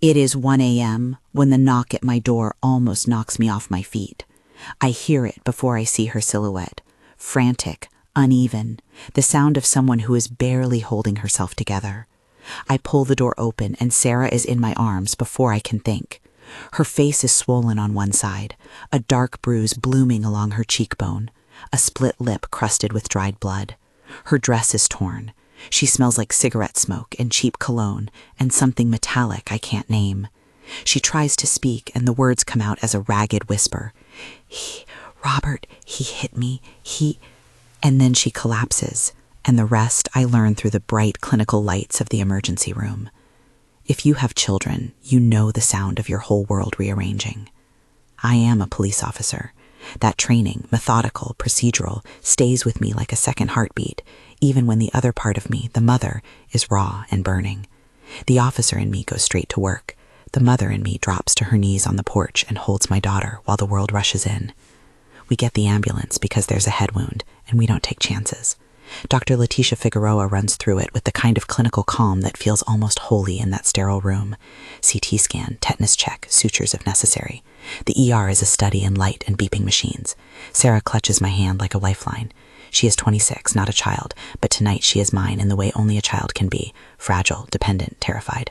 It is 1 a.m. when the knock at my door almost knocks me off my feet. I hear it before I see her silhouette, frantic, uneven, the sound of someone who is barely holding herself together. I pull the door open and Sarah is in my arms before I can think. Her face is swollen on one side, a dark bruise blooming along her cheekbone, a split lip crusted with dried blood. Her dress is torn. She smells like cigarette smoke and cheap cologne and something metallic I can't name. She tries to speak and the words come out as a ragged whisper. Robert, he hit me, And then she collapses, and the rest I learn through the bright clinical lights of the emergency room. If you have children, you know the sound of your whole world rearranging. I am a police officer. That training, methodical, procedural, stays with me like a second heartbeat, even when the other part of me, the mother, is raw and burning. The officer in me goes straight to work. The mother in me drops to her knees on the porch and holds my daughter while the world rushes in. We get the ambulance because there's a head wound, and we don't take chances. Dr. Leticia Figueroa runs through it with the kind of clinical calm that feels almost holy in that sterile room. CT scan, tetanus check, sutures if necessary. The ER is a study in light and beeping machines. Sarah clutches my hand like a lifeline. She is 26, not a child, but tonight she is mine in the way only a child can be, fragile, dependent, terrified.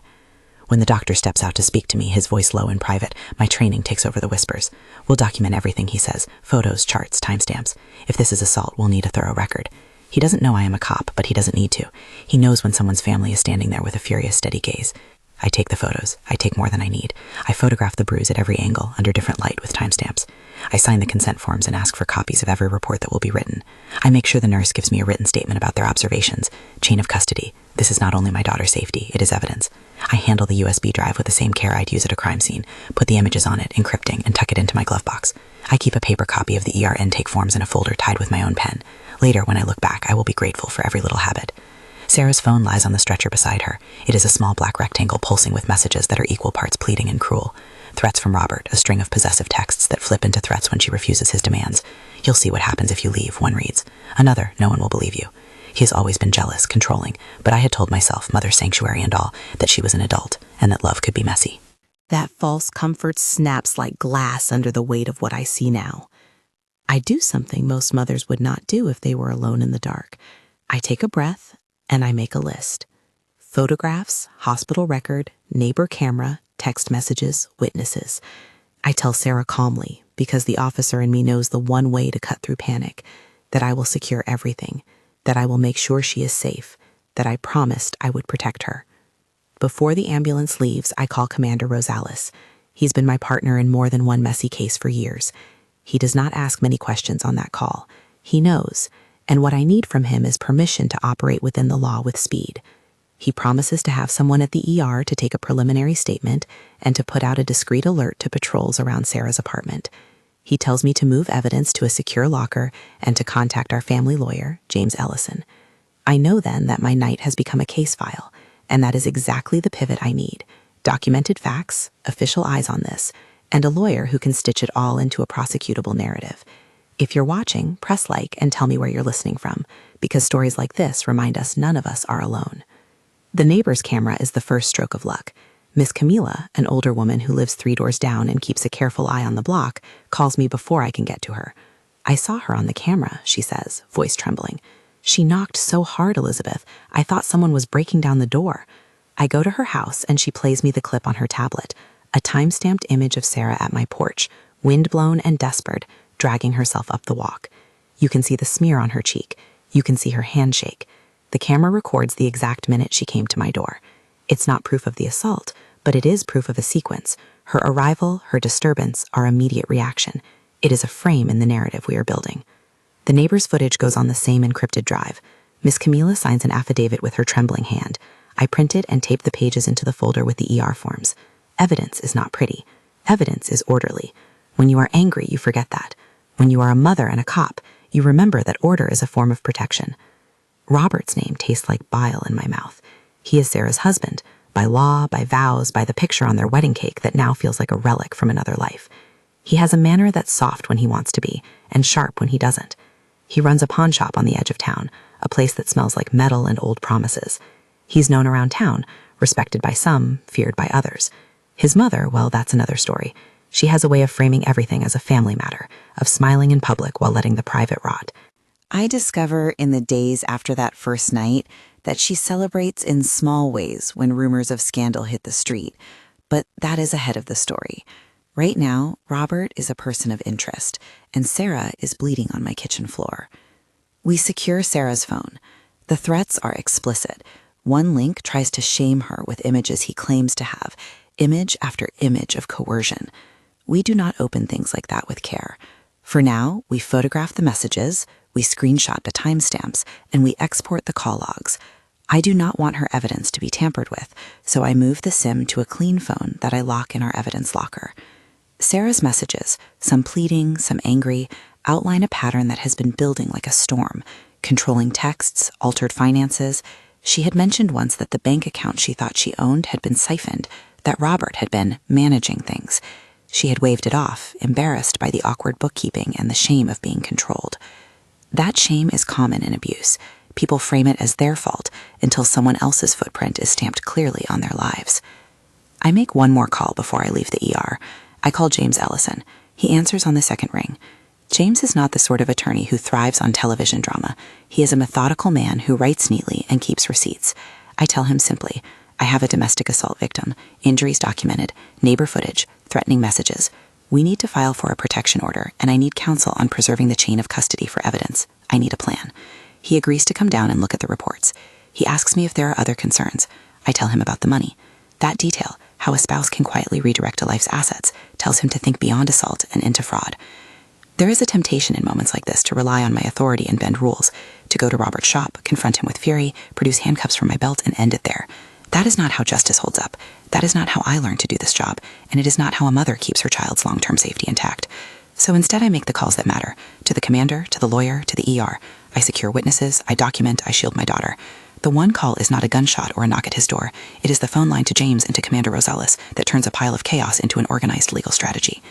When the doctor steps out to speak to me, his voice low and private, my training takes over the whispers. We'll document everything, he says, photos, charts, timestamps. If this is assault, we'll need a thorough record. He doesn't know I am a cop, but he doesn't need to. He knows when someone's family is standing there with a furious, steady gaze. I take the photos. I take more than I need. I photograph the bruise at every angle, under different light, with timestamps. I sign the consent forms and ask for copies of every report that will be written. I make sure the nurse gives me a written statement about their observations. Chain of custody. This is not only my daughter's safety, it is evidence. I handle the USB drive with the same care I'd use at a crime scene, put the images on it, encrypting, and tuck it into my glove box. I keep a paper copy of the ER intake forms in a folder tied with my own pen. Later, when I look back, I will be grateful for every little habit. Sarah's phone lies on the stretcher beside her. It is a small black rectangle pulsing with messages that are equal parts pleading and cruel. Threats from Robert, a string of possessive texts that flip into threats when she refuses his demands. You'll see what happens if you leave, one reads. Another, no one will believe you. He has always been jealous, controlling, but I had told myself, mother sanctuary and all, that she was an adult, and that love could be messy. That false comfort snaps like glass under the weight of what I see now. I do something most mothers would not do if they were alone in the dark. I take a breath, and I make a list. Photographs, hospital record, neighbor camera, text messages, witnesses. I tell Sarah calmly, because the officer in me knows the one way to cut through panic, that I will secure everything, that I will make sure she is safe, that I promised I would protect her. Before the ambulance leaves, I call Commander Rosales. He's been my partner in more than one messy case for years. He does not ask many questions on that call. He knows, and what I need from him is permission to operate within the law with speed. He promises to have someone at the ER to take a preliminary statement and to put out a discreet alert to patrols around Sarah's apartment. He tells me to move evidence to a secure locker and to contact our family lawyer, James Ellison. I know then that my night has become a case file, and that is exactly the pivot I need. Documented facts, official eyes on this, and a lawyer who can stitch it all into a prosecutable narrative. If you're watching, press like and tell me where you're listening from, because stories like this remind us none of us are alone. The neighbor's camera is the first stroke of luck. Miss Camila, an older woman who lives 3 doors down and keeps a careful eye on the block, calls me before I can get to her. I saw her on the camera, she says, voice trembling. She knocked so hard, Elizabeth, I thought someone was breaking down the door. I go to her house and she plays me the clip on her tablet, a time-stamped image of Sarah at my porch, wind-blown and desperate, dragging herself up the walk. You can see the smear on her cheek. You can see her hand shake. The camera records the exact minute she came to my door. It's not proof of the assault, but it is proof of a sequence. Her arrival, her disturbance, our immediate reaction. It is a frame in the narrative we are building. The neighbor's footage goes on the same encrypted drive. Miss Camila signs an affidavit with her trembling hand. I print it and tape the pages into the folder with the ER forms. Evidence is not pretty. Evidence is orderly. When you are angry, you forget that. When you are a mother and a cop, you remember that order is a form of protection. Robert's name tastes like bile in my mouth. He is Sarah's husband, by law, by vows, by the picture on their wedding cake that now feels like a relic from another life. He has a manner that's soft when he wants to be, and sharp when he doesn't. He runs a pawn shop on the edge of town, a place that smells like metal and old promises. He's known around town, respected by some, feared by others. His mother, well, that's another story. She has a way of framing everything as a family matter, of smiling in public while letting the private rot. I discover in the days after that first night that she celebrates in small ways when rumors of scandal hit the street, but that is ahead of the story. Right now, Robert is a person of interest, and Sarah is bleeding on my kitchen floor. We secure Sarah's phone. The threats are explicit. One link tries to shame her with images he claims to have, image after image of coercion. We do not open things like that with care. For now, we photograph the messages, we screenshot the timestamps, and we export the call logs. I do not want her evidence to be tampered with, so I move the SIM to a clean phone that I lock in our evidence locker. Sarah's messages, some pleading, some angry, outline a pattern that has been building like a storm, controlling texts, altered finances. She had mentioned once that the bank account she thought she owned had been siphoned, that Robert had been managing things. She had waved it off, embarrassed by the awkward bookkeeping and the shame of being controlled. That shame is common in abuse. People frame it as their fault until someone else's footprint is stamped clearly on their lives. I make one more call before I leave the ER. I call James Ellison. He answers on the second ring. James is not the sort of attorney who thrives on television drama. He is a methodical man who writes neatly and keeps receipts. I tell him simply, I have a domestic assault victim, injuries documented, neighbor footage, threatening messages. We need to file for a protection order, and I need counsel on preserving the chain of custody for evidence. I need a plan. He agrees to come down and look at the reports. He asks me if there are other concerns. I tell him about the money. That detail, how a spouse can quietly redirect a life's assets, tells him to think beyond assault and into fraud. There is a temptation in moments like this to rely on my authority and bend rules, to go to Robert's shop, confront him with fury, produce handcuffs from my belt, and end it there. That is not how justice holds up. That is not how I learned to do this job, and it is not how a mother keeps her child's long-term safety intact. So instead I make the calls that matter, to the commander, to the lawyer, to the ER. I secure witnesses, I document, I shield my daughter. The one call is not a gunshot or a knock at his door. It is the phone line to James and to Commander Rosales that turns a pile of chaos into an organized legal strategy.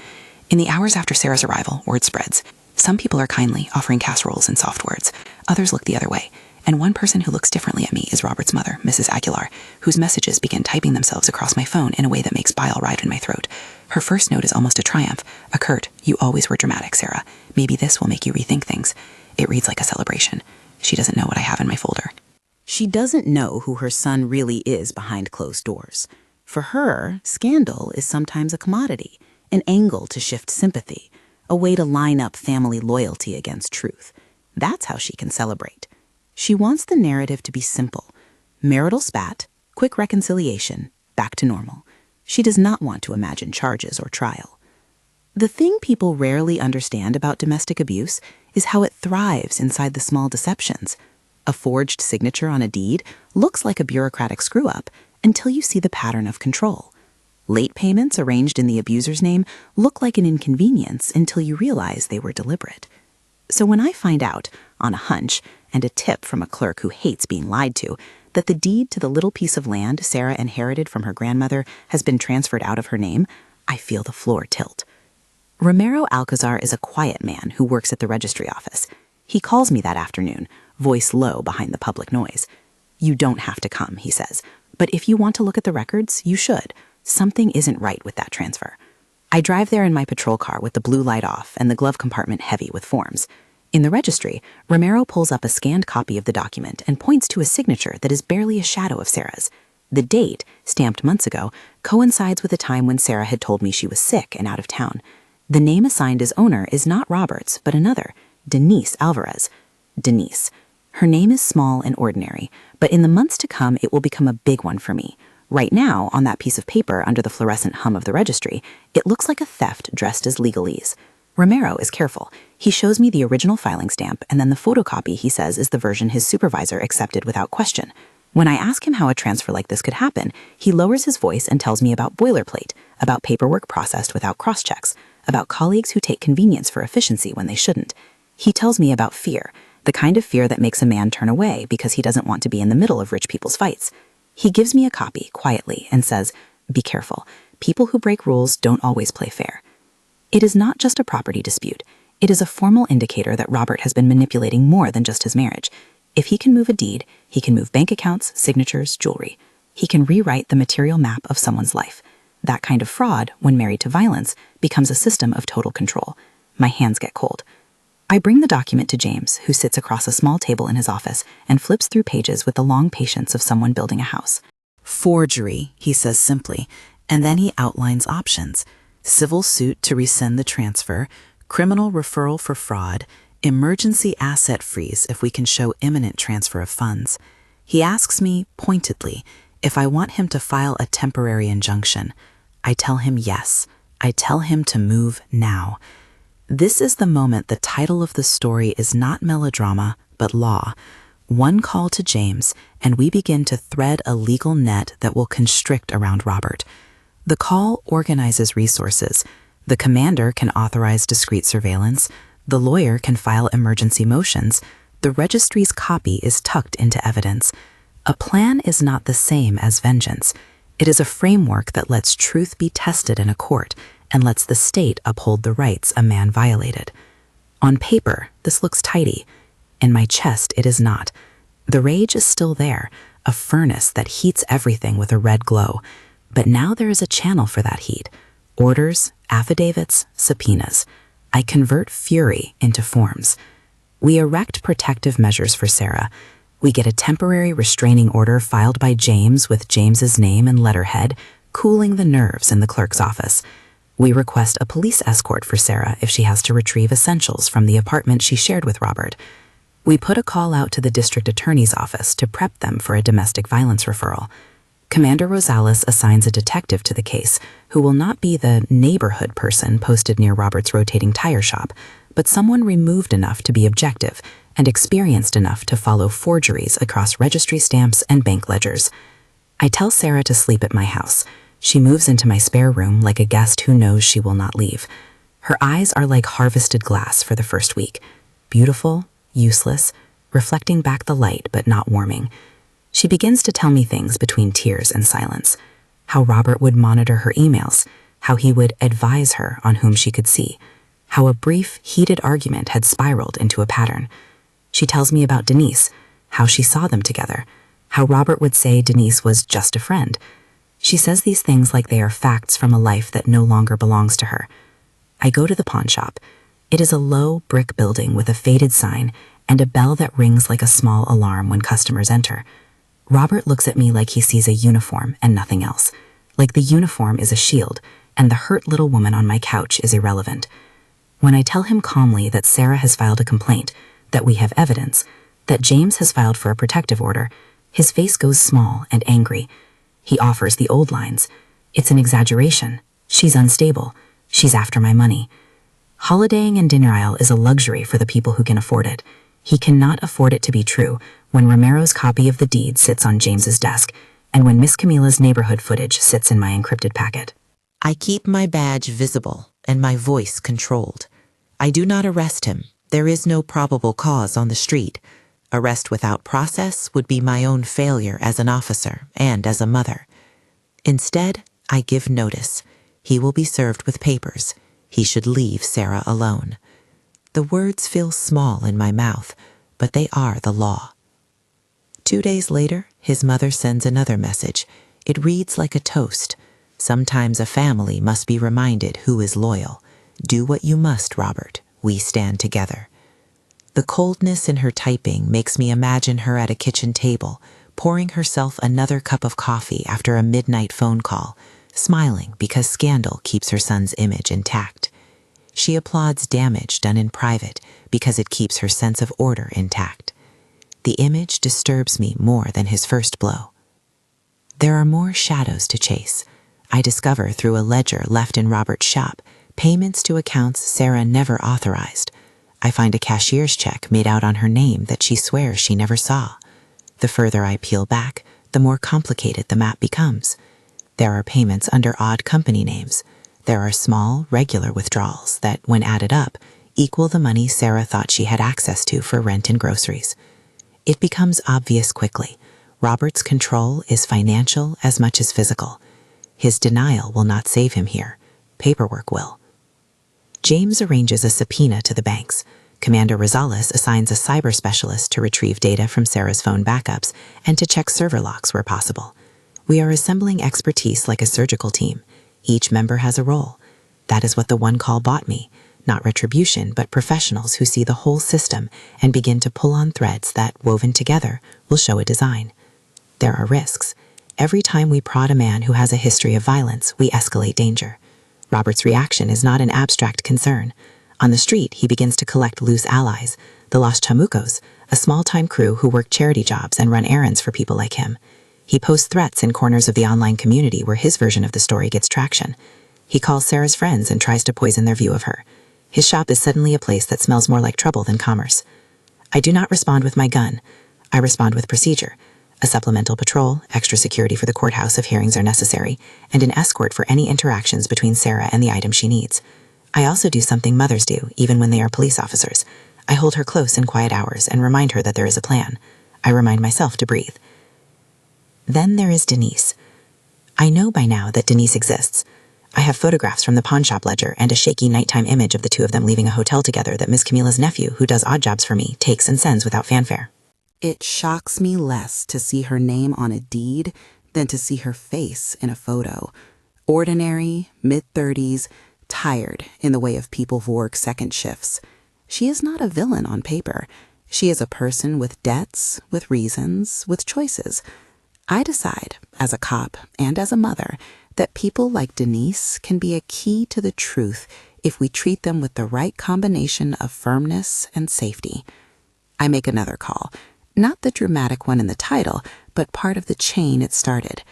In the hours after Sarah's arrival, word spreads. Some people are kindly, offering casseroles and soft words. Others look the other way. And one person who looks differently at me is Robert's mother, Mrs. Aguilar, whose messages begin typing themselves across my phone in a way that makes bile ride in my throat. Her first note is almost a triumph, a curt, "You always were dramatic, Sarah. Maybe this will make you rethink things." It reads like a celebration. She doesn't know what I have in my folder. She doesn't know who her son really is behind closed doors. For her, scandal is sometimes a commodity, an angle to shift sympathy, a way to line up family loyalty against truth. That's how she can celebrate. She wants the narrative to be simple. Marital spat, quick reconciliation, back to normal. She does not want to imagine charges or trial. The thing people rarely understand about domestic abuse is how it thrives inside the small deceptions. A forged signature on a deed looks like a bureaucratic screw-up until you see the pattern of control. Late payments arranged in the abuser's name look like an inconvenience until you realize they were deliberate. So when I find out, on a hunch and a tip from a clerk who hates being lied to, that the deed to the little piece of land Sarah inherited from her grandmother has been transferred out of her name, I feel the floor tilt. Romero Alcazar is a quiet man who works at the registry office. He calls me that afternoon, voice low behind the public noise. "You don't have to come," he says, "but if you want to look at the records, you should. Something isn't right with that transfer." I drive there in my patrol car with the blue light off and the glove compartment heavy with forms. In the registry, Romero pulls up a scanned copy of the document and points to a signature that is barely a shadow of Sarah's. The date, stamped months ago, coincides with a time when Sarah had told me she was sick and out of town. The name assigned as owner is not Robert's, but another, Denise Alvarez. Denise. Her name is small and ordinary, but in the months to come it will become a big one for me. Right now, on that piece of paper under the fluorescent hum of the registry, it looks like a theft dressed as legalese. Romero is careful. He shows me the original filing stamp, and then the photocopy he says is the version his supervisor accepted without question. When I ask him how a transfer like this could happen, he lowers his voice and tells me about boilerplate, about paperwork processed without cross-checks, about colleagues who take convenience for efficiency when they shouldn't. He tells me about fear, the kind of fear that makes a man turn away because he doesn't want to be in the middle of rich people's fights. He gives me a copy, quietly, and says, "Be careful. People who break rules don't always play fair." It is not just a property dispute. It is a formal indicator that Robert has been manipulating more than just his marriage. If he can move a deed, he can move bank accounts, signatures, jewelry. He can rewrite the material map of someone's life. That kind of fraud, when married to violence, becomes a system of total control. My hands get cold. I bring the document to James, who sits across a small table in his office and flips through pages with the long patience of someone building a house. Forgery, he says simply, and then he outlines options. Civil suit to rescind the transfer, criminal referral for fraud, emergency asset freeze if we can show imminent transfer of funds. He asks me, pointedly, if I want him to file a temporary injunction. I tell him yes. I tell him to move now. This is the moment the title of the story is not melodrama, but law. One call to James, and we begin to thread a legal net that will constrict around Robert. The call organizes resources. The commander can authorize discreet surveillance. The lawyer can file emergency motions. The registry's copy is tucked into evidence. A plan is not the same as vengeance. It is a framework that lets truth be tested in a court and lets the state uphold the rights a man violated. On paper, this looks tidy. In my chest, it is not. The rage is still there, a furnace that heats everything with a red glow. But now there is a channel for that heat. Orders, affidavits, subpoenas. I convert fury into forms. We erect protective measures for Sarah. We get a temporary restraining order filed by James with James's name and letterhead, cooling the nerves in the clerk's office. We request a police escort for Sarah if she has to retrieve essentials from the apartment she shared with Robert. We put a call out to the district attorney's office to prep them for a domestic violence referral. Commander Rosales assigns a detective to the case, who will not be the neighborhood person posted near Robert's rotating tire shop, but someone removed enough to be objective and experienced enough to follow forgeries across registry stamps and bank ledgers. I tell Sarah to sleep at my house. She moves into my spare room like a guest who knows she will not leave. Her eyes are like harvested glass for the first week. Beautiful, useless, reflecting back the light but not warming. She begins to tell me things between tears and silence. How Robert would monitor her emails, how he would advise her on whom she could see, how a brief, heated argument had spiraled into a pattern. She tells me about Denise, how she saw them together, how Robert would say Denise was just a friend. She says these things like they are facts from a life that no longer belongs to her. I go to the pawn shop. It is a low brick building with a faded sign and a bell that rings like a small alarm when customers enter. Robert looks at me like he sees a uniform and nothing else, like the uniform is a shield and the hurt little woman on my couch is irrelevant. When I tell him calmly that Sarah has filed a complaint, that we have evidence, that James has filed for a protective order, his face goes small and angry. He offers the old lines. It's an exaggeration. She's unstable. She's after my money. Holidaying in denial is a luxury for the people who can afford it. He cannot afford it to be true when Romero's copy of the deed sits on James's desk and when Miss Camila's neighborhood footage sits in my encrypted packet. I keep my badge visible and my voice controlled. I do not arrest him. There is no probable cause on the street. Arrest without process would be my own failure as an officer and as a mother. Instead, I give notice. He will be served with papers. He should leave Sarah alone. The words feel small in my mouth, but they are the law. 2 days later, his mother sends another message. It reads like a toast. Sometimes a family must be reminded who is loyal. Do what you must, Robert. We stand together. The coldness in her typing makes me imagine her at a kitchen table, pouring herself another cup of coffee after a midnight phone call, smiling because scandal keeps her son's image intact. She applauds damage done in private because it keeps her sense of order intact. The image disturbs me more than his first blow. There are more shadows to chase. I discover through a ledger left in Robert's shop payments to accounts Sarah never authorized. I find a cashier's check made out on her name that she swears she never saw. The further I peel back, the more complicated the map becomes. There are payments under odd company names. There are small, regular withdrawals that, when added up, equal the money Sarah thought she had access to for rent and groceries. It becomes obvious quickly. Robert's control is financial as much as physical. His denial will not save him here. Paperwork will. James arranges a subpoena to the banks. Commander Rosales assigns a cyber specialist to retrieve data from Sarah's phone backups and to check server locks where possible. We are assembling expertise like a surgical team. Each member has a role. That is what the one call bought me. Not retribution, but professionals who see the whole system and begin to pull on threads that, woven together, will show a design. There are risks. Every time we prod a man who has a history of violence, we escalate danger. Robert's reaction is not an abstract concern. On the street, he begins to collect loose allies, the Los Chamucos, a small-time crew who work charity jobs and run errands for people like him. He posts threats in corners of the online community where his version of the story gets traction. He calls Sarah's friends and tries to poison their view of her. His shop is suddenly a place that smells more like trouble than commerce. I do not respond with my gun. I respond with procedure. A supplemental patrol, extra security for the courthouse if hearings are necessary, and an escort for any interactions between Sarah and the item she needs. I also do something mothers do, even when they are police officers. I hold her close in quiet hours and remind her that there is a plan. I remind myself to breathe. Then there is Denise. I know by now that Denise exists. I have photographs from the pawn shop ledger and a shaky nighttime image of the two of them leaving a hotel together that Miss Camila's nephew, who does odd jobs for me, takes and sends without fanfare. It shocks me less to see her name on a deed than to see her face in a photo. Ordinary, mid-30s, tired in the way of people who work second shifts. She is not a villain on paper. She is a person with debts, with reasons, with choices. I decide, as a cop and as a mother, that people like Denise can be a key to the truth if we treat them with the right combination of firmness and safety. I make another call. Not the dramatic one in the title, but part of the chain it started.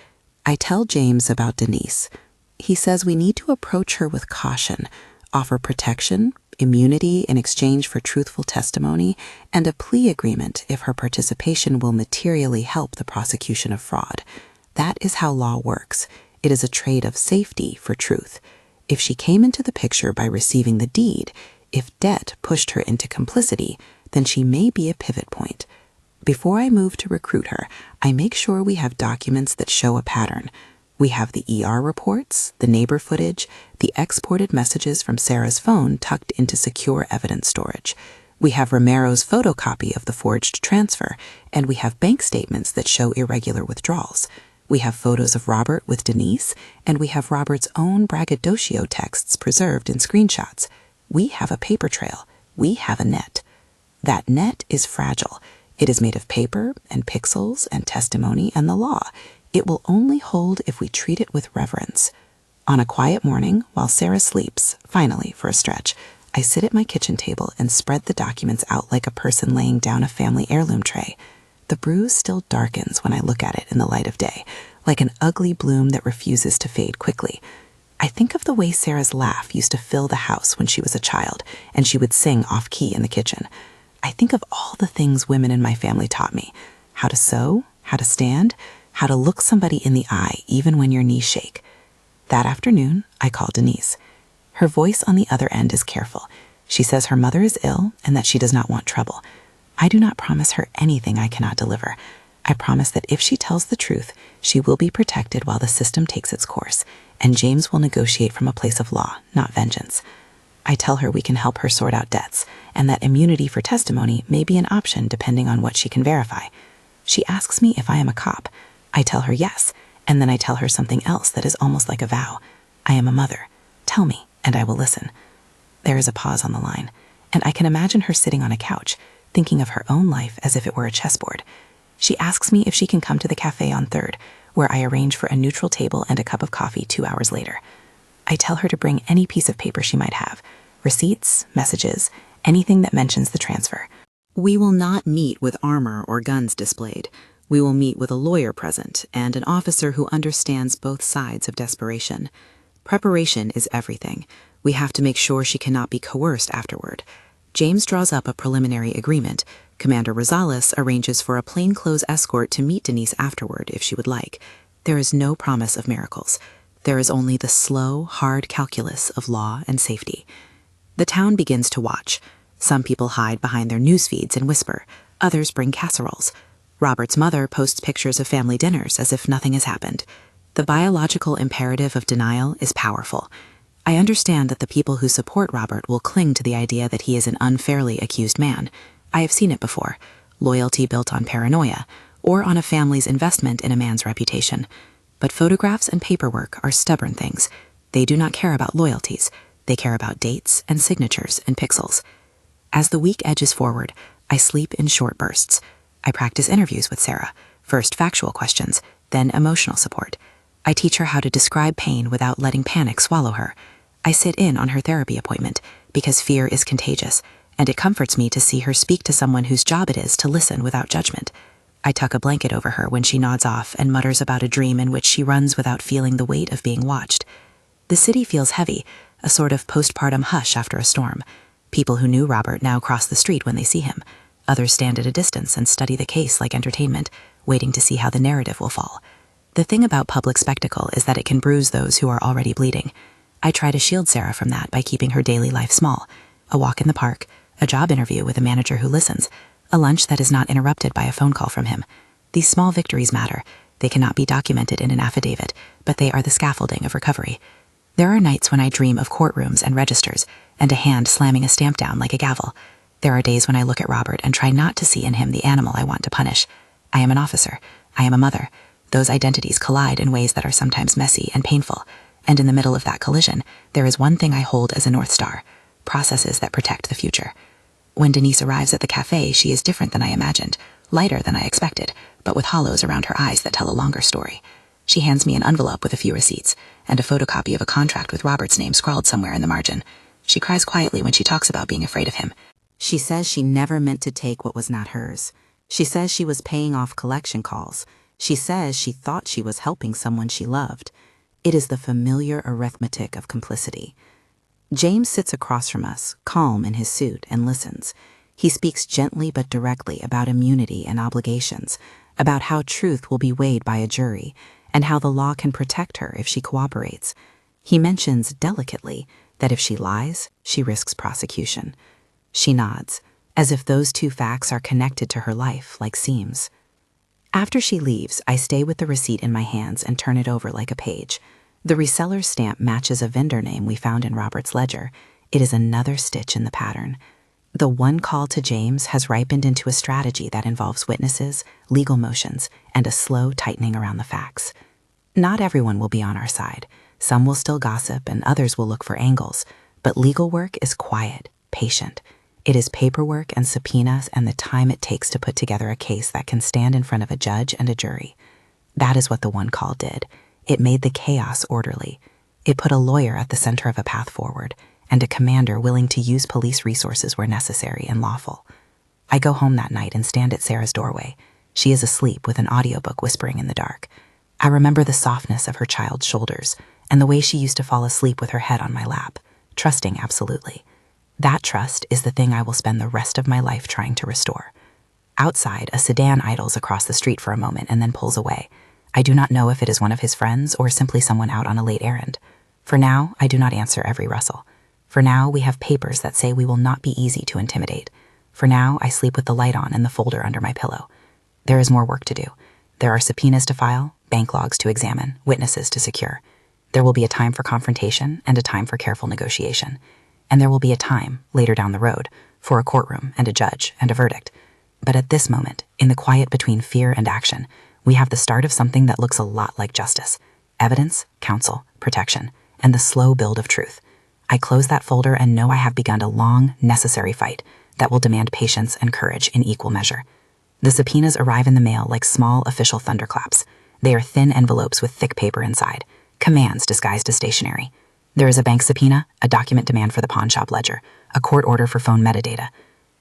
I tell James about Denise. He says we need to approach her with caution, offer protection, immunity in exchange for truthful testimony, and a plea agreement if her participation will materially help the prosecution of fraud. That is how law works. It is a trade of safety for truth. If she came into the picture by receiving the deed, if debt pushed her into complicity, then she may be a pivot point. Before I move to recruit her, I make sure we have documents that show a pattern. We have the ER reports, the neighbor footage, the exported messages from Sarah's phone tucked into secure evidence storage. We have Romero's photocopy of the forged transfer, and we have bank statements that show irregular withdrawals. We have photos of Robert with Denise, and we have Robert's own braggadocio texts preserved in screenshots. We have a paper trail. We have a net. That net is fragile. It is made of paper and pixels and testimony and the law. It will only hold if we treat it with reverence. On a quiet morning, while Sarah sleeps, finally for a stretch, I sit at my kitchen table and spread the documents out like a person laying down a family heirloom tray. The bruise still darkens when I look at it in the light of day, like an ugly bloom that refuses to fade quickly. I think of the way Sarah's laugh used to fill the house when she was a child, and she would sing off-key in the kitchen. I think of all the things women in my family taught me: how to sew, how to stand, how to look somebody in the eye even when your knees shake. That afternoon, I call Denise. Her voice on the other end is careful. She says her mother is ill and that she does not want trouble. I do not promise her anything I cannot deliver. I promise that if she tells the truth, she will be protected while the system takes its course, and James will negotiate from a place of law, not vengeance. I tell her we can help her sort out debts, and that immunity for testimony may be an option depending on what she can verify. She asks me if I am a cop. I tell her yes, and then I tell her something else that is almost like a vow. I am a mother. Tell me, and I will listen. There is a pause on the line, and I can imagine her sitting on a couch, thinking of her own life as if it were a chessboard. She asks me if she can come to the cafe on 3rd, where I arrange for a neutral table and a cup of coffee 2 hours later. I tell her to bring any piece of paper she might have, receipts, messages, anything that mentions the transfer. We will not meet with armor or guns displayed. We will meet with a lawyer present and an officer who understands both sides of desperation. Preparation is everything. We have to make sure she cannot be coerced afterward. James draws up a preliminary agreement. Commander Rosales arranges for a plainclothes escort to meet Denise afterward if she would like. There is no promise of miracles. There is only the slow, hard calculus of law and safety. The town begins to watch. Some people hide behind their news feeds and whisper. Others bring casseroles. Robert's mother posts pictures of family dinners as if nothing has happened. The biological imperative of denial is powerful. I understand that the people who support Robert will cling to the idea that he is an unfairly accused man. I have seen it before. Loyalty built on paranoia, or on a family's investment in a man's reputation. But photographs and paperwork are stubborn things. They do not care about loyalties. They care about dates and signatures and pixels. As the week edges forward, I sleep in short bursts. I practice interviews with Sarah, first factual questions, then emotional support. I teach her how to describe pain without letting panic swallow her. I sit in on her therapy appointment because fear is contagious, and it comforts me to see her speak to someone whose job it is to listen without judgment. I tuck a blanket over her when she nods off and mutters about a dream in which she runs without feeling the weight of being watched. The city feels heavy, a sort of postpartum hush after a storm. People who knew Robert now cross the street when they see him. Others stand at a distance and study the case like entertainment, waiting to see how the narrative will fall. The thing about public spectacle is that it can bruise those who are already bleeding. I try to shield Sarah from that by keeping her daily life small. A walk in the park, a job interview with a manager who listens, a lunch that is not interrupted by a phone call from him. These small victories matter. They cannot be documented in an affidavit, but they are the scaffolding of recovery. There are nights when I dream of courtrooms and registers, and a hand slamming a stamp down like a gavel. There are days when I look at Robert and try not to see in him the animal I want to punish. I am an officer. I am a mother. Those identities collide in ways that are sometimes messy and painful. And in the middle of that collision, there is one thing I hold as a North Star: processes that protect the future. When Denise arrives at the cafe, she is different than I imagined, lighter than I expected, but with hollows around her eyes that tell a longer story. She hands me an envelope with a few receipts, and a photocopy of a contract with Robert's name scrawled somewhere in the margin. She cries quietly when she talks about being afraid of him. She says she never meant to take what was not hers. She says she was paying off collection calls. She says she thought she was helping someone she loved. It is the familiar arithmetic of complicity. James sits across from us, calm in his suit, and listens. He speaks gently but directly about immunity and obligations, about how truth will be weighed by a jury, and how the law can protect her if she cooperates. He mentions delicately that if she lies, she risks prosecution. She nods, as if those two facts are connected to her life like seams. After she leaves, I stay with the receipt in my hands and turn it over like a page. The reseller's stamp matches a vendor name we found in Robert's ledger. It is another stitch in the pattern. The one call to James has ripened into a strategy that involves witnesses, legal motions, and a slow tightening around the facts. Not everyone will be on our side. Some will still gossip and others will look for angles. But legal work is quiet, patient. It is paperwork and subpoenas and the time it takes to put together a case that can stand in front of a judge and a jury. That is what the one call did. It made the chaos orderly. It put a lawyer at the center of a path forward, and a commander willing to use police resources where necessary and lawful. I go home that night and stand at Sarah's doorway. She is asleep with an audiobook whispering in the dark. I remember the softness of her child's shoulders, and the way she used to fall asleep with her head on my lap, trusting absolutely. That trust is the thing I will spend the rest of my life trying to restore. Outside, a sedan idles across the street for a moment and then pulls away. I do not know if it is one of his friends or simply someone out on a late errand. For now, I do not answer every rustle. For now, we have papers that say we will not be easy to intimidate. For now, I sleep with the light on and the folder under my pillow. There is more work to do. There are subpoenas to file, bank logs to examine, witnesses to secure. There will be a time for confrontation and a time for careful negotiation. And there will be a time, later down the road, for a courtroom and a judge and a verdict. But at this moment, in the quiet between fear and action, we have the start of something that looks a lot like justice. Evidence, counsel, protection, and the slow build of truth. I close that folder and know I have begun a long, necessary fight that will demand patience and courage in equal measure. The subpoenas arrive in the mail like small official thunderclaps. They are thin envelopes with thick paper inside, commands disguised as stationery. There is a bank subpoena, a document demand for the pawn shop ledger, a court order for phone metadata.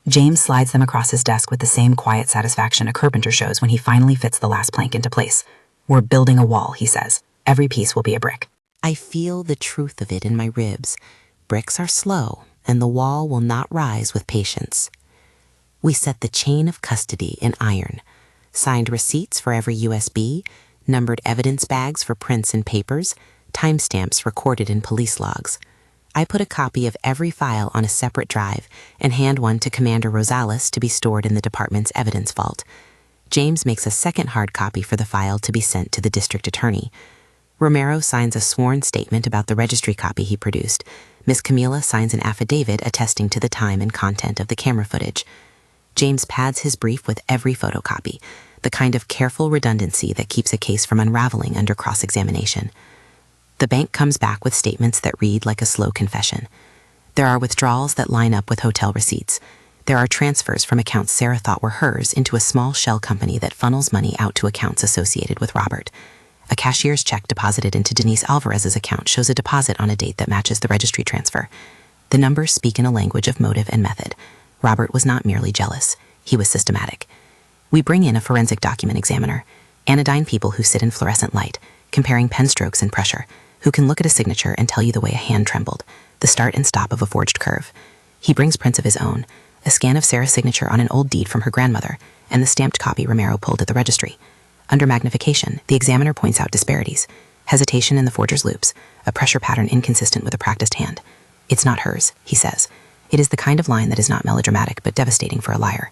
James slides them across his desk with the same quiet satisfaction a carpenter shows when he finally fits the last plank into place. "We're building a wall," he says. "Every piece will be a brick." I feel the truth of it in my ribs. Bricks are slow, and the wall will not rise with patience. We set the chain of custody in iron, signed receipts for every USB, numbered evidence bags for prints and papers, timestamps recorded in police logs. I put a copy of every file on a separate drive and hand one to Commander Rosales to be stored in the department's evidence vault. James makes a second hard copy for the file to be sent to the district attorney. Romero signs a sworn statement about the registry copy he produced. Miss Camila signs an affidavit attesting to the time and content of the camera footage. James pads his brief with every photocopy, the kind of careful redundancy that keeps a case from unraveling under cross-examination. The bank comes back with statements that read like a slow confession. There are withdrawals that line up with hotel receipts. There are transfers from accounts Sarah thought were hers into a small shell company that funnels money out to accounts associated with Robert. A cashier's check deposited into Denise Alvarez's account shows a deposit on a date that matches the registry transfer. The numbers speak in a language of motive and method. Robert was not merely jealous. He was systematic. We bring in a forensic document examiner, anodyne people who sit in fluorescent light, comparing pen strokes and pressure, who can look at a signature and tell you the way a hand trembled, the start and stop of a forged curve. He brings prints of his own, a scan of Sarah's signature on an old deed from her grandmother, and the stamped copy Romero pulled at the registry. Under magnification, the examiner points out disparities. Hesitation in the forger's loops, a pressure pattern inconsistent with a practiced hand. It's not hers, he says. It is the kind of line that is not melodramatic but devastating for a liar.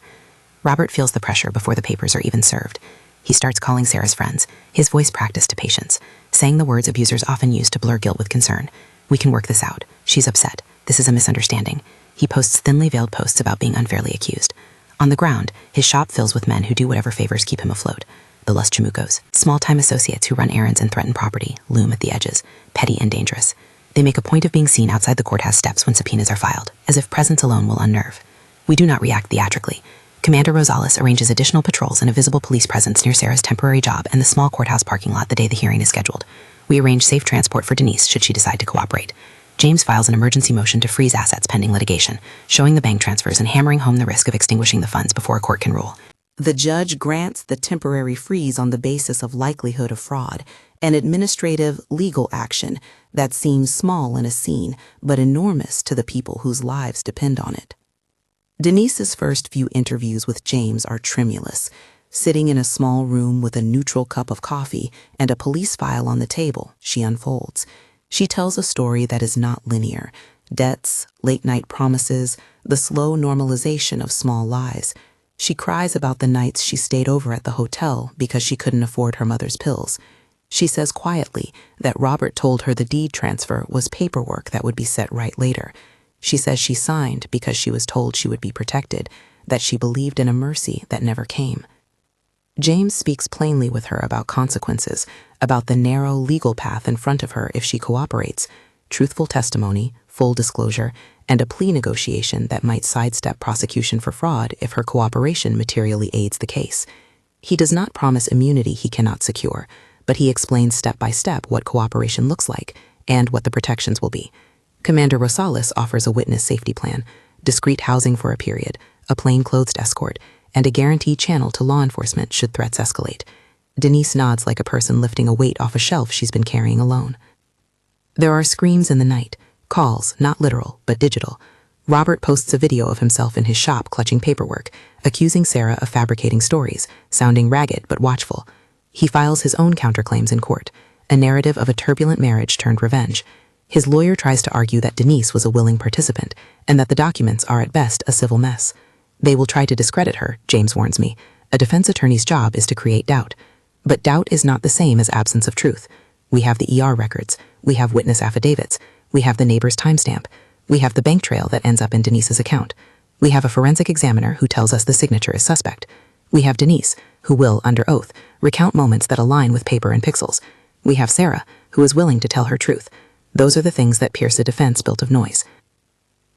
Robert feels the pressure before the papers are even served. He starts calling Sarah's friends, his voice practiced to patience, saying the words abusers often use to blur guilt with concern. We can work this out. She's upset. This is a misunderstanding. He posts thinly veiled posts about being unfairly accused. On the ground, his shop fills with men who do whatever favors keep him afloat. The Los Chamucos, small-time associates who run errands and threaten property, loom at the edges, petty and dangerous. They make a point of being seen outside the courthouse steps when subpoenas are filed, as if presence alone will unnerve. We do not react theatrically. Commander Rosales arranges additional patrols and a visible police presence near Sarah's temporary job and the small courthouse parking lot the day the hearing is scheduled. We arrange safe transport for Denise should she decide to cooperate. James files an emergency motion to freeze assets pending litigation, showing the bank transfers and hammering home the risk of extinguishing the funds before a court can rule. The judge grants the temporary freeze on the basis of likelihood of fraud, an administrative legal action that seems small in a scene but enormous to the people whose lives depend on it. Denise's first few interviews with James are tremulous. Sitting in a small room with a neutral cup of coffee and a police file on the table, she unfolds. She tells a story that is not linear. Debts, late-night promises, the slow normalization of small lies. She cries about the nights she stayed over at the hotel because she couldn't afford her mother's pills. She says quietly that Robert told her the deed transfer was paperwork that would be set right later. She says she signed because she was told she would be protected, that she believed in a mercy that never came. James speaks plainly with her about consequences, about the narrow legal path in front of her if she cooperates, truthful testimony, full disclosure, and a plea negotiation that might sidestep prosecution for fraud if her cooperation materially aids the case. He does not promise immunity he cannot secure, but he explains step by step what cooperation looks like and what the protections will be. Commander Rosales offers a witness safety plan, discreet housing for a period, a plainclothes escort, and a guaranteed channel to law enforcement should threats escalate. Denise nods like a person lifting a weight off a shelf she's been carrying alone. There are screams in the night, calls, not literal, but digital. Robert posts a video of himself in his shop clutching paperwork, accusing Sarah of fabricating stories, sounding ragged but watchful. He files his own counterclaims in court, a narrative of a turbulent marriage turned revenge. His lawyer tries to argue that Denise was a willing participant and that the documents are at best a civil mess. They will try to discredit her, James warns me. A defense attorney's job is to create doubt. But doubt is not the same as absence of truth. We have the ER records. We have witness affidavits. We have the neighbor's timestamp. We have the bank trail that ends up in Denise's account. We have a forensic examiner who tells us the signature is suspect. We have Denise, who will, under oath, recount moments that align with paper and pixels. We have Sarah, who is willing to tell her truth. Those are the things that pierce a defense built of noise.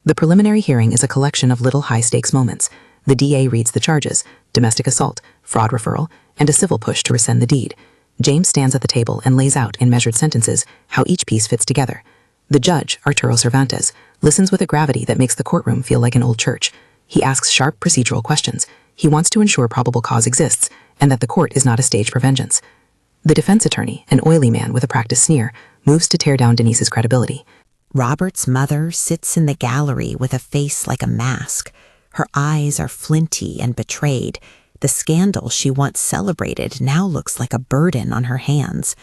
The preliminary hearing is a collection of little high-stakes moments. The DA reads the charges, domestic assault, fraud referral, and a civil push to rescind the deed. James stands at the table and lays out in measured sentences how each piece fits together. The judge, Arturo Cervantes, listens with a gravity that makes the courtroom feel like an old church. He asks sharp procedural questions. He wants to ensure probable cause exists and that the court is not a stage for vengeance. The defense attorney, an oily man with a practiced sneer, moves to tear down Denise's credibility. Robert's mother sits in the gallery with a face like a mask. Her eyes are flinty and betrayed. The scandal she once celebrated now looks like a burden on her hands.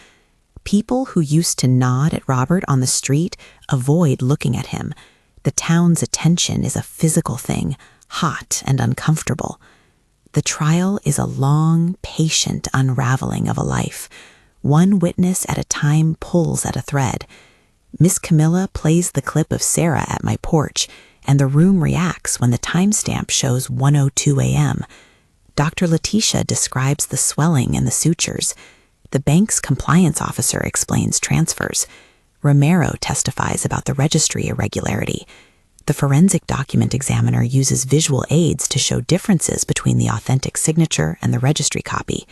People who used to nod at Robert on the street avoid looking at him. The town's attention is a physical thing, hot and uncomfortable. The trial is a long, patient unraveling of a life. One witness at a time pulls at a thread. Miss Camilla plays the clip of Sarah at my porch, and the room reacts when the timestamp shows 1:02 a.m. Dr. Letitia describes the swelling and the sutures. The bank's compliance officer explains transfers. Romero testifies about the registry irregularity. The forensic document examiner uses visual aids to show differences between the authentic signature and the registry copy.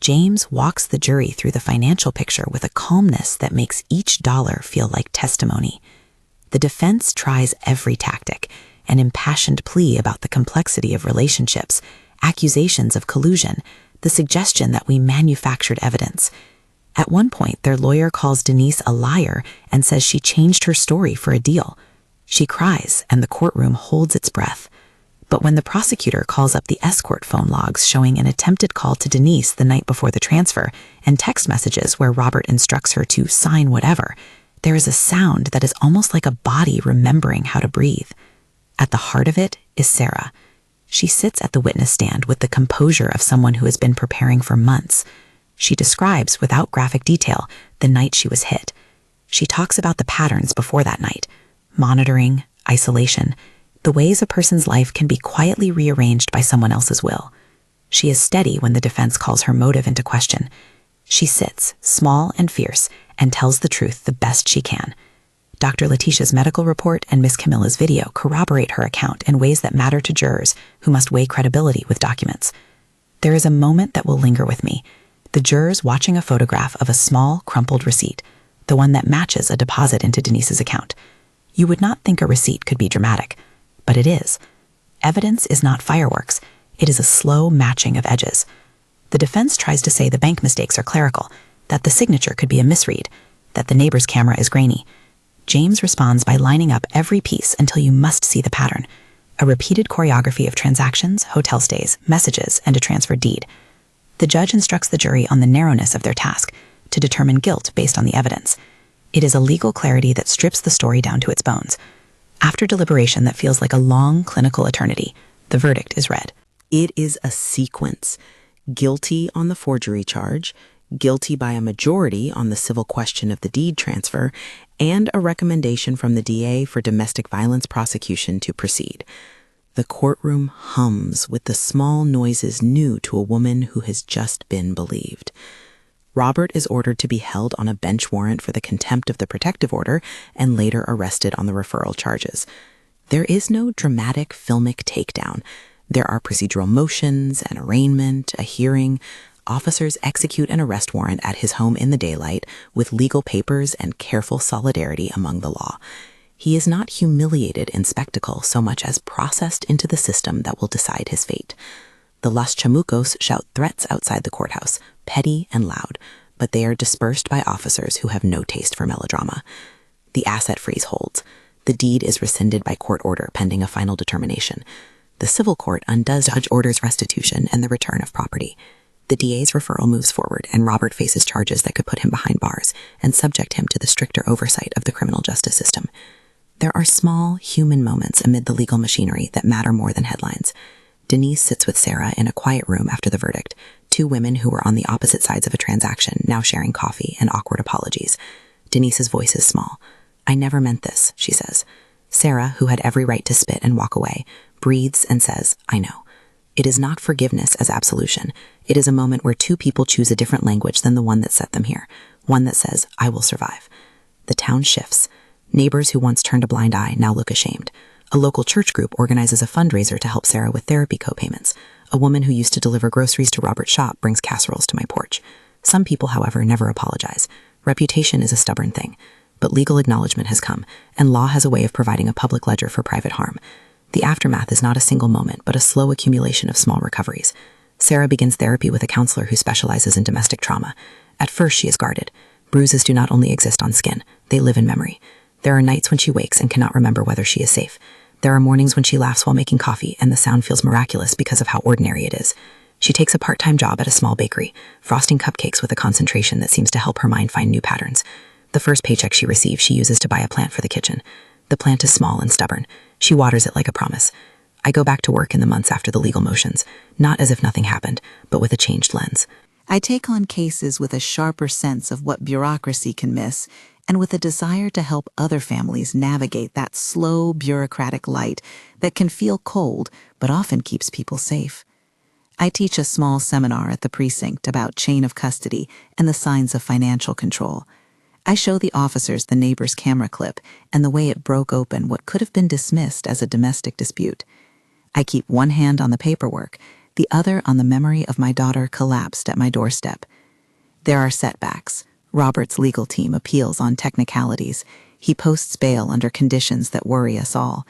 James walks the jury through the financial picture with a calmness that makes each dollar feel like testimony. The defense tries every tactic, an impassioned plea about the complexity of relationships, accusations of collusion, the suggestion that we manufactured evidence. At one point, their lawyer calls Denise a liar and says she changed her story for a deal. She cries, and the courtroom holds its breath. But when the prosecutor calls up the escort phone logs showing an attempted call to Denise the night before the transfer and text messages where Robert instructs her to sign whatever, there is a sound that is almost like a body remembering how to breathe. At the heart of it is Sarah. She sits at the witness stand with the composure of someone who has been preparing for months. She describes, without graphic detail, the night she was hit. She talks about the patterns before that night: monitoring, isolation, the ways a person's life can be quietly rearranged by someone else's will. She is steady when the defense calls her motive into question. She sits, small and fierce, and tells the truth the best she can. Dr. Letitia's medical report and Miss Camilla's video corroborate her account in ways that matter to jurors who must weigh credibility with documents. There is a moment that will linger with me: the jurors watching a photograph of a small, crumpled receipt, the one that matches a deposit into Denise's account. You would not think a receipt could be dramatic, but it is. Evidence is not fireworks. It is a slow matching of edges. The defense tries to say the bank mistakes are clerical, that the signature could be a misread, that the neighbor's camera is grainy. James responds by lining up every piece until you must see the pattern: a repeated choreography of transactions, hotel stays, messages, and a transfer deed. The judge instructs the jury on the narrowness of their task, to determine guilt based on the evidence. It is a legal clarity that strips the story down to its bones. After deliberation that feels like a long clinical eternity, the verdict is read. It is a sequence: guilty on the forgery charge, guilty by a majority on the civil question of the deed transfer, and a recommendation from the DA for domestic violence prosecution to proceed. The courtroom hums with the small noises new to a woman who has just been believed. Robert is ordered to be held on a bench warrant for the contempt of the protective order and later arrested on the referral charges. There is no dramatic filmic takedown. There are procedural motions, an arraignment, a hearing. Officers execute an arrest warrant at his home in the daylight with legal papers and careful solidarity among the law. He is not humiliated in spectacle so much as processed into the system that will decide his fate. The Las Chamucos shout threats outside the courthouse, petty and loud, but they are dispersed by officers who have no taste for melodrama. The asset freeze holds. The deed is rescinded by court order pending a final determination. The civil court undoes judge orders restitution and the return of property. The DA's referral moves forward, and Robert faces charges that could put him behind bars and subject him to the stricter oversight of the criminal justice system. There are small, human moments amid the legal machinery that matter more than headlines. Denise sits with Sarah in a quiet room after the verdict, two women who were on the opposite sides of a transaction now sharing coffee and awkward apologies. Denise's voice is small. "I never meant this," she says. Sarah, who had every right to spit and walk away, breathes and says, "I know." It is not forgiveness as absolution. It is a moment where two people choose a different language than the one that set them here, one that says, "I will survive." The town shifts. Neighbors who once turned a blind eye now look ashamed. A local church group organizes a fundraiser to help Sarah with therapy co-payments. A woman who used to deliver groceries to Robert's shop brings casseroles to my porch. Some people, however, never apologize. Reputation is a stubborn thing. But legal acknowledgement has come, and law has a way of providing a public ledger for private harm. The aftermath is not a single moment, but a slow accumulation of small recoveries. Sarah begins therapy with a counselor who specializes in domestic trauma. At first, she is guarded. Bruises do not only exist on skin, they live in memory. There are nights when she wakes and cannot remember whether she is safe. There are mornings when she laughs while making coffee, and the sound feels miraculous because of how ordinary it is. She takes a part-time job at a small bakery, frosting cupcakes with a concentration that seems to help her mind find new patterns. The first paycheck she receives, she uses to buy a plant for the kitchen. The plant is small and stubborn. She waters it like a promise. I go back to work in the months after the legal motions, not as if nothing happened, but with a changed lens. I take on cases with a sharper sense of what bureaucracy can miss, and with a desire to help other families navigate that slow bureaucratic light that can feel cold but often keeps people safe. I teach a small seminar at the precinct about chain of custody and the signs of financial control. I show the officers the neighbor's camera clip and the way it broke open what could have been dismissed as a domestic dispute. I keep one hand on the paperwork, the other on the memory of my daughter collapsed at my doorstep. There are setbacks. Robert's legal team appeals on technicalities. He posts bail under conditions that worry us all.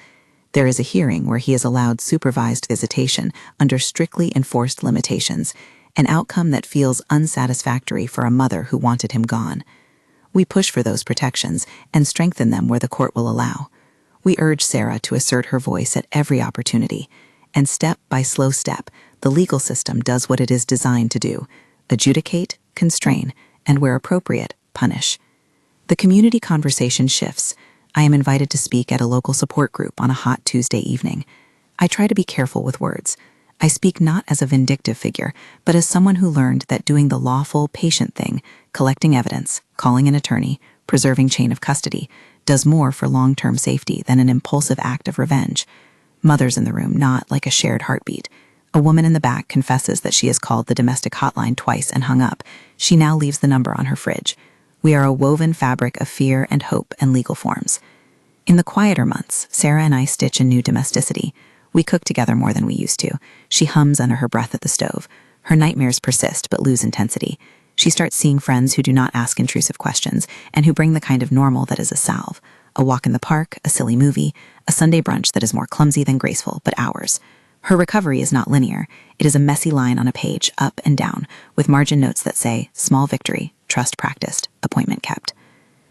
There is a hearing where he is allowed supervised visitation under strictly enforced limitations, an outcome that feels unsatisfactory for a mother who wanted him gone. We push for those protections and strengthen them where the court will allow. We urge Sarah to assert her voice at every opportunity, and step by slow step, the legal system does what it is designed to do: adjudicate, constrain, and where appropriate, punish. The community conversation shifts. I am invited to speak at a local support group on a hot Tuesday evening. I try to be careful with words. I speak not as a vindictive figure, but as someone who learned that doing the lawful, patient thing, collecting evidence, calling an attorney, preserving chain of custody, does more for long-term safety than an impulsive act of revenge. Mother's in the room, not like a shared heartbeat. A woman in the back confesses that she has called the domestic hotline twice and hung up. She now leaves the number on her fridge. We are a woven fabric of fear and hope and legal forms. In the quieter months, Sarah and I stitch a new domesticity. We cook together more than we used to. She hums under her breath at the stove. Her nightmares persist but lose intensity. She starts seeing friends who do not ask intrusive questions and who bring the kind of normal that is a salve. A walk in the park, a silly movie, a Sunday brunch that is more clumsy than graceful, but ours. Her recovery is not linear. It is a messy line on a page, up and down, with margin notes that say, small victory, trust practiced, appointment kept.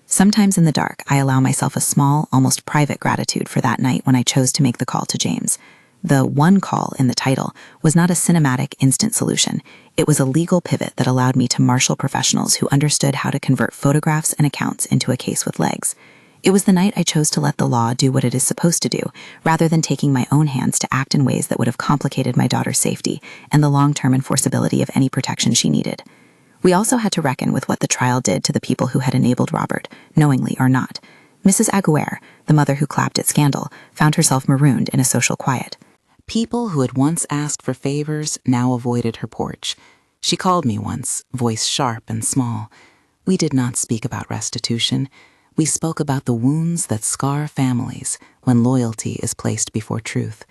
Sometimes in the dark, I allow myself a small, almost private gratitude for that night when I chose to make the call to James. The one call in the title was not a cinematic instant solution. It was a legal pivot that allowed me to marshal professionals who understood how to convert photographs and accounts into a case with legs. It was the night I chose to let the law do what it is supposed to do, rather than taking my own hands to act in ways that would have complicated my daughter's safety and the long-term enforceability of any protection she needed. We also had to reckon with what the trial did to the people who had enabled Robert, knowingly or not. Mrs. Aguirre, the mother who clapped at Scandal, found herself marooned in a social quiet. People who had once asked for favors now avoided her porch. She called me once, voice sharp and small. We did not speak about restitution. We spoke about the wounds that scar families when loyalty is placed before truth.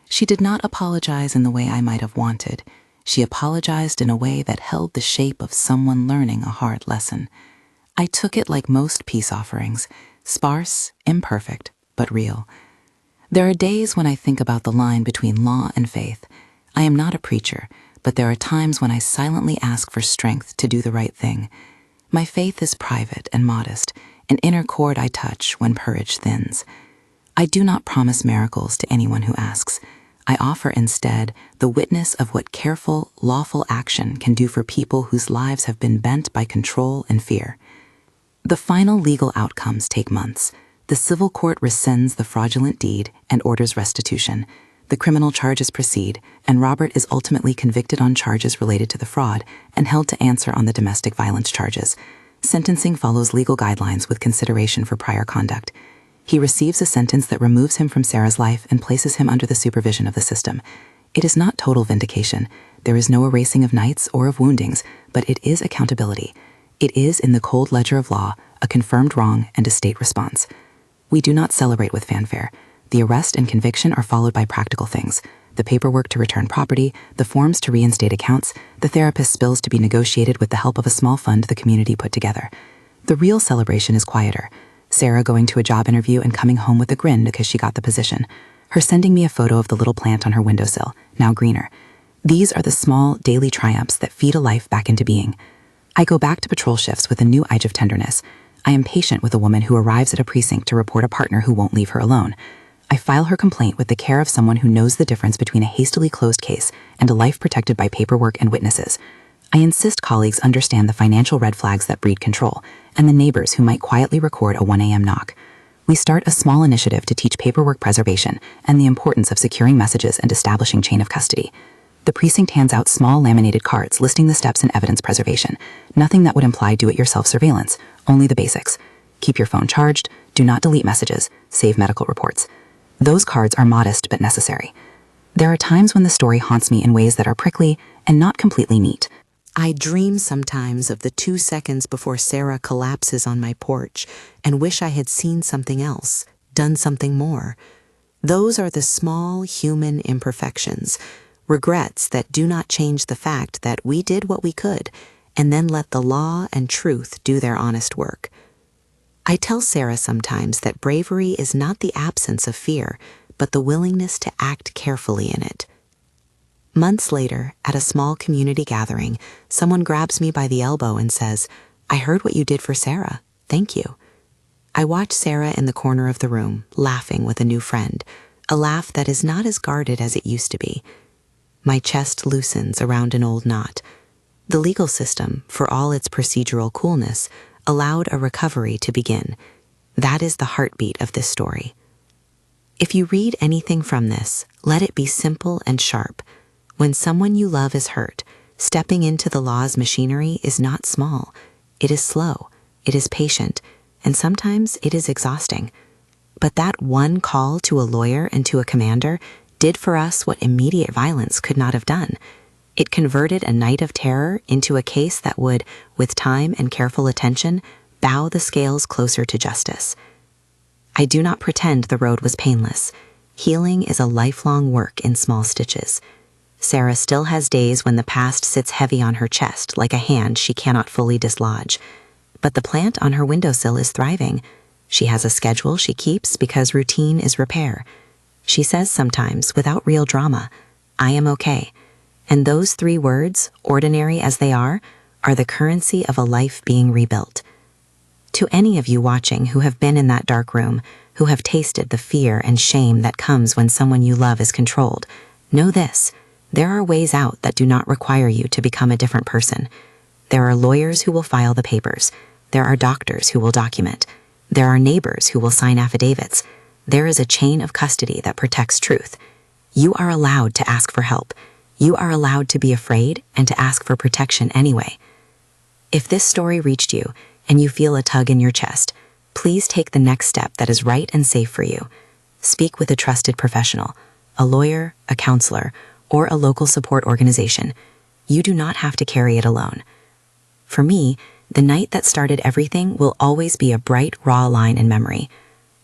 She did not apologize in the way I might have wanted. She apologized in a way that held the shape of someone learning a hard lesson. I took it like most peace offerings, sparse, imperfect, but real. There are days when I think about the line between law and faith. I am not a preacher, but there are times when I silently ask for strength to do the right thing. My faith is private and modest, an inner chord I touch when courage thins. I do not promise miracles to anyone who asks. I offer instead the witness of what careful, lawful action can do for people whose lives have been bent by control and fear. The final legal outcomes take months. The civil court rescinds the fraudulent deed and orders restitution. The criminal charges proceed, and Robert is ultimately convicted on charges related to the fraud and held to answer on the domestic violence charges. Sentencing follows legal guidelines with consideration for prior conduct. He receives a sentence that removes him from Sarah's life and places him under the supervision of the system. It is not total vindication. There is no erasing of nights or of woundings, but it is accountability. It is, in the cold ledger of law, a confirmed wrong and a state response. We do not celebrate with fanfare. The arrest and conviction are followed by practical things: the paperwork to return property, the forms to reinstate accounts, the therapist's bills to be negotiated with the help of a small fund the community put together. The real celebration is quieter. Sarah going to a job interview and coming home with a grin because she got the position. Her sending me a photo of the little plant on her windowsill, now greener. These are the small, daily triumphs that feed a life back into being. I go back to patrol shifts with a new edge of tenderness. I am patient with a woman who arrives at a precinct to report a partner who won't leave her alone. I file her complaint with the care of someone who knows the difference between a hastily closed case and a life protected by paperwork and witnesses. I insist colleagues understand the financial red flags that breed control, and the neighbors who might quietly record a 1 a.m. knock. We start a small initiative to teach paperwork preservation and the importance of securing messages and establishing chain of custody. The precinct hands out small laminated cards listing the steps in evidence preservation. Nothing that would imply do-it-yourself surveillance, only the basics. Keep your phone charged, do not delete messages, save medical reports. Those cards are modest but necessary. There are times when the story haunts me in ways that are prickly and not completely neat. I dream sometimes of the 2 seconds before Sarah collapses on my porch and wish I had seen something else, done something more. Those are the small human imperfections, regrets that do not change the fact that we did what we could and then let the law and truth do their honest work. I tell Sarah sometimes that bravery is not the absence of fear, but the willingness to act carefully in it. Months later, at a small community gathering, someone grabs me by the elbow and says, "I heard what you did for Sarah. Thank you." I watch Sarah in the corner of the room, laughing with a new friend, a laugh that is not as guarded as it used to be. My chest loosens around an old knot. The legal system, for all its procedural coolness, allowed a recovery to begin. That is the heartbeat of this story. If you read anything from this, let it be simple and sharp. When someone you love is hurt, stepping into the law's machinery is not small. It is slow, it is patient, and sometimes it is exhausting. But that one call to a lawyer and to a commander did for us what immediate violence could not have done. It converted a night of terror into a case that would, with time and careful attention, bow the scales closer to justice. I do not pretend the road was painless. Healing is a lifelong work in small stitches. Sarah still has days when the past sits heavy on her chest like a hand she cannot fully dislodge. But the plant on her windowsill is thriving. She has a schedule she keeps because routine is repair. She says sometimes, without real drama, "I am okay." And those 3 words, ordinary as they are the currency of a life being rebuilt. To any of you watching who have been in that dark room, who have tasted the fear and shame that comes when someone you love is controlled, know this: there are ways out that do not require you to become a different person. There are lawyers who will file the papers. There are doctors who will document. There are neighbors who will sign affidavits. There is a chain of custody that protects truth. You are allowed to ask for help. You are allowed to be afraid and to ask for protection anyway. If this story reached you and you feel a tug in your chest, please take the next step that is right and safe for you. Speak with a trusted professional, a lawyer, a counselor, or a local support organization. You do not have to carry it alone. For me, the night that started everything will always be a bright, raw line in memory.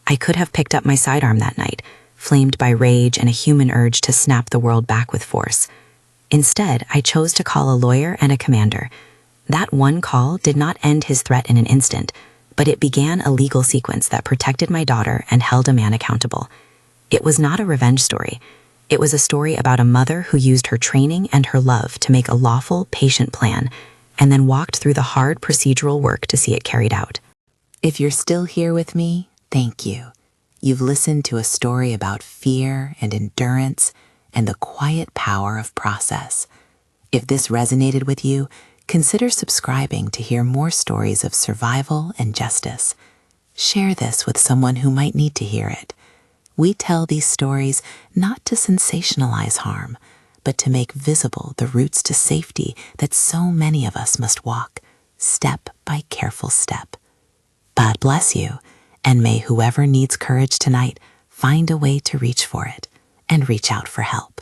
I could have picked up my sidearm that night, flamed by rage and a human urge to snap the world back with force. Instead, I chose to call a lawyer and a commander. That one call did not end his threat in an instant, but it began a legal sequence that protected my daughter and held a man accountable. It was not a revenge story. It was a story about a mother who used her training and her love to make a lawful, patient plan, and then walked through the hard procedural work to see it carried out. If you're still here with me, thank you. You've listened to a story about fear and endurance and the quiet power of process. If this resonated with you, consider subscribing to hear more stories of survival and justice. Share this with someone who might need to hear it. We tell these stories not to sensationalize harm, but to make visible the routes to safety that so many of us must walk, step by careful step. God bless you, and may whoever needs courage tonight find a way to reach for it and reach out for help.